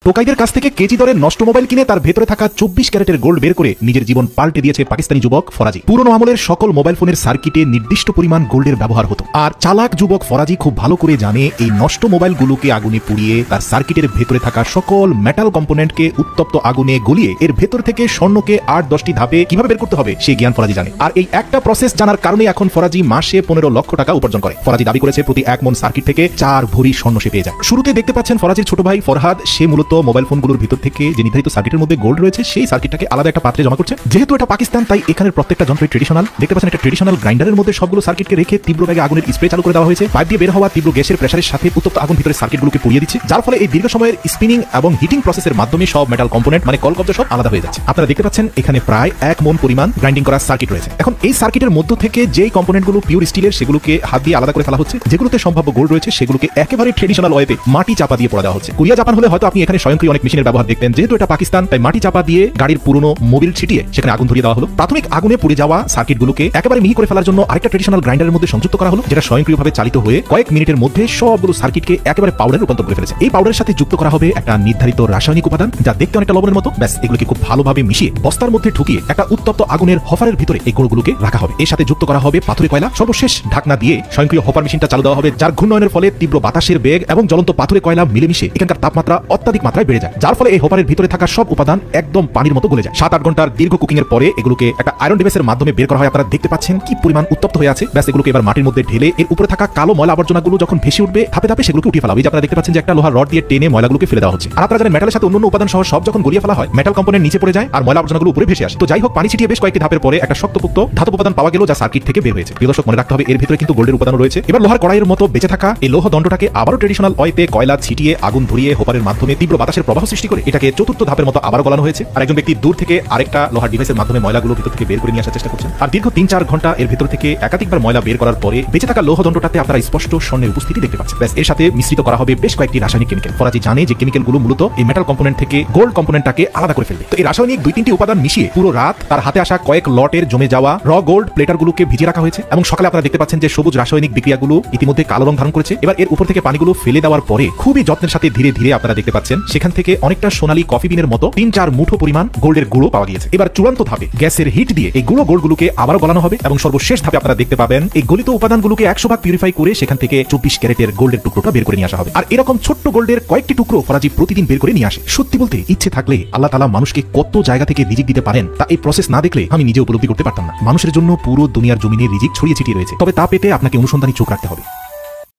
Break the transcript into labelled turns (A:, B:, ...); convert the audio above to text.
A: টোকাইদের কাছ থেকে কেজি দরে নষ্ট মোবাইল কিনে তার ভেতরে থাকা 24 ক্যারেটের গোল্ড বের করে নিজের জীবন পাল্টে দিয়েছে পাকিস্তানি যুবক ফরাজি। পুরনো আমলের সকল মোবাইল ফোনের সার্কিটে নির্দিষ্ট পরিমাণ গোল্ডের ব্যবহার হতো, আর চালাক যুবক ফরাজি খুব ভালো করে জানে এই নষ্ট মোবাইলগুলোকে আগুনে পুড়িয়ে তার সার্কিটের ভেতরে থাকা সকল মেটাল কম্পোনেন্টকে উত্তপ্ত আগুনে গলিয়ে এর ভেতর থেকে স্বর্ণকে 8-10টি ধাপে কিভাবে বের করতে হবে সেই জ্ঞান ফরাজি জানে। আর এই একটা প্রসেস জানার কারণে এখন ফরাজি মাসে 15 লক্ষ টাকা উপার্জন করে। ফরাজি দাবি করেছে প্রতি 1 মণ সার্কিট থেকে 4 ভরি স্বর্ণ সে পেয়ে যায়। শুরুতে দেখতে পাচ্ছেন ফরাজির ছোট ভাই ফরহাদ, সে মূলত মোবাইল ফোনগুলোর ভিতর থেকে যে নির্ধারিত সার্কিটের মধ্যে গোল্ড রয়েছে সেই সার্কিটটাকে আলাদা একটা পাত্রে জমা করছে। যেহেতু এটা পাকিস্তান তাই এখানের প্রত্যেকটা যন্ত্রই ট্রেডিশনাল। দেখতে পাচ্ছেন একটা ট্রেডিশনাল গ্রাইন্ডারের মধ্যে সবগুলো সার্কিটকে রেখে তীব্র বেগে আগুনের স্প্রে চালু করে দেওয়া হয়েছে। পাইপ দিয়ে বের হওয়া তীব্র গ্যাসের প্রেসারের সাথে উত্তপ্ত আগুন ভিতরে সার্কিটগুলোকে পুড়িয়ে দিচ্ছে, যার ফলে এই দীর্ঘ সময়ের স্পিনিং এবং হিটিং প্রসেসের মাধ্যমে সব মেটাল কম্পোনেন্ট মানে কলকব্জা সব আলাদা হয়ে যাচ্ছে। আপনারা দেখতে পাচ্ছেন এখানে প্রায় 1 মণ পরিমাণ গ্রাইন্ডিং করা সার্কিট রয়েছে। এখন এই সার্কিটের মধ্য থেকে যেই কম্পোনেন্টগুলো পিওর স্টিলের সেগুলোকে হাত দিয়ে আলাদা করে ফেলা হচ্ছে, যেগুলোতে সম্ভাব্য গোল্ড রয়েছে সেগুলোকে একেবারে ট্রেডিশনাল ওয়েতে মাটি চাপা দিয়ে পোড়া দেওয়া হচ্ছে। কোরিয়া জাপান হলে হয়তো আপনি এখানে স্বয়ংক্রিয় অনেক মেশিনের ব্যবহার দেখতেন, যেহেতু এটা পাকিস্তান তাই মাটি চাপা দিয়ে গাড়ির পুরনো মোবিল ছিটিয়ে সেখানে আগুন ধরিয়ে দেওয়া হলো। প্রাথমিক আগুনে পুড়ে যাওয়া সার্কিটগুলোকে একেবারে মিহি করে ফেলার জন্য আরেকটা ট্রেডিশনাল গ্রাইন্ডারের মধ্যে সংযুক্ত করা হলো, যেটা স্বয়ংক্রিয়ভাবে চালিত হয়ে কয়েক মিনিটের মধ্যে সবগুলো সার্কিটকে একেবারে পাউডারে রূপান্তর করে ফেলেছে। এই পাউডারের সাথে যুক্ত করা হবে একটা নির্ধারিত রাসায়নিক উপাদান যা দেখতে অনেকটা লবণের মতো। ব্যাস এগুলোকে খুব ভালোভাবে মিশিয়ে বস্তার মধ্যে ঢুকিয়ে একটা উত্তপ্ত আগুনের হফারের ভিতরে এই গুঁড়োগুলোকে রাখা হবে। এর সাথে যুক্ত করা হবে পাথুরে কয়লা। সর্বশেষ ঢাকনা দিয়ে স্বয়ংক্রিয় হপার মেশিনটা চালু দেওয়া হবে, যার ঘূর্ণয়নের ফলে তীব্র বাতাসের বেগ এবং জ্বলন্ত পাথুরে কয়লা মিলেমিশে এখানকার তাপমাত্রা অত্যাধিক মাত্রায় বেড়ে যায়, যার ফলে এই হপারের ভিতরে থাকা সব উপাদান একদম পানির মতো গলে যায়। 7-8 ঘন্টার দীর্ঘ কুকিং এর পরে এগুলোকে একটা আয়রন ডিভাইসের মাধ্যমে বের করা হয়। আপনারা দেখতে পাচ্ছেন কি পরিমাণ উত্তপ্ত হয়ে আছে। ব্যাস এগুলোকে এবার মাটির মধ্যে ঢেলে এর উপরে থাকা কালো ময়লা আবর্জনাগুলো যখন ভেসে উঠবে ধাপে ধাপে সেগুলোকে উঠিয়ে ফেলা হবে। আপনারা দেখতে পাচ্ছেন যে একটা লোহার রড দিয়ে টেনে ময়লাগুলোকে ফেলে দেওয়া হচ্ছে। আর আপনারা জানেন মেটালের সাথে অন্যান্য উপাদান সহ সব যখন গলিয়ে ফেলা হয় মেটাল কম্পোনেন্ট নিচে পড়ে যায় আর ময়লা আবর্জনাগুলো উপরে ভেসে আসে। তো যাই হোক, পানি ছিটিয়ে বেশ কয়েকটি ধাপের পরে একটা শক্তপোক্ত ধাতব উপাদান পাওয়া গেল যা সার্কিট থেকে বের হয়েছে। প্রিয় দর্শক, মনে রাখতে হবে এর ভিতরে কিন্তু গোল্ডের উপাদান রয়েছে। এবার লোহার কড়াইয়ের মতো বেঁচে থাকা এই লৌহ দণ্ডটাকে আবারও ট্রেডিশনাল ওয়েতে কয়লা ছিটিয়ে আগুন ধরিয়ে হোপারের মাধ্যমে তীব্র বাতাসের প্রবাহ সৃষ্টি করে এটাকে চতুর্থ ধাপের মতো আবারও গলানো হয়েছে। আর একজন ব্যক্তি দূর থেকে আরেকটা লোহার ডিভাইসের মাধ্যমে ময়লাগুলো ভিতর থেকে বের করে নিয়ে আসার চেষ্টা করছেন। আর দীর্ঘ 3-4 ঘন্টা এর ভিতর থেকে একাধিকবার ময়লা বের করার পরে বেঁচে থাকা লৌহ দণ্ডটাতে আপনারা স্পষ্ট স্বর্ণের উপস্থিতি দেখতে পাচ্ছেন। ব্যাস এর সাথে মিশ্রিত করা হবে বেশ কয়েকটি রাসায়নিক কেমিক্যাল। ফরাজি জানে যে কেমিক্যালগুলো মূলত এই মেটাল কম্পোনেন্ট থেকে গোল্ড কম্পোনেন্টটাকে আলাদা করে ফেলবে। তো এই রাসায়নিক 2-3টি উপাদান মিশিয়ে পুরো রাত তার হাতে আসা কয়েক লটের জমে যাওয়া র গোল্ড প্লেটারগুলোকে ভিজিয়ে রাখা হয়েছে এবং সকালে আপনারা দেখতে পাচ্ছেন যে সবুজ রাসায়নিক বিক্রিয়াগুলো ইতিমধ্যে কালো রং ধারণ করেছে। এবার এর উপর থেকে পানিগুলো ফেলে দেওয়ার পরে খুবই যত্নের সাথে ধীরে ধীরে আপনারা দেখতে পাচ্ছেন সেখান থেকে অনেকটা সোনালী কফি বিনের মতো 3-4 মুঠো পরিমাণ গোল্ডের গুঁড়ো পাওয়া গিয়েছে। এবার চূড়ান্ত ধাপে গ্যাসের হিট দিয়ে এই গুঁড়ো গোল্ডগুলোকে আবারও গলানো হবে এবং সর্বশেষ ধাপে আপনারা দেখতে পাবেন এই গলিত উপাদানগুলোকে 100 ভাগ পিউরিফাই করে সেখান থেকে 24 ক্যারেটের গোল্ডের টুকরোটা বের করে নিয়ে আসা হবে। আর এরকম ছোট্ট গোল্ডের কয়েকটি টুকরো ফরাজি প্রতিদিন বের করে নিয়ে আসে। সত্যি বলতে ইচ্ছে থাকলে আল্লাহ তাআলা মানুষকে কত জায়গা থেকে রিজিক দিতে পারেন তা এই প্রসেস না দেখলে আমি নিজে উপলব্ধি করতে পারতাম না। মানুষের জন্য পুরো দুনিয়ার জমিনে রিজিক ছড়িয়ে ছিটিয়ে রয়েছে, তবে তা পেতে আপনাকে অনুসন্ধানী চোখ রাখতে হবে।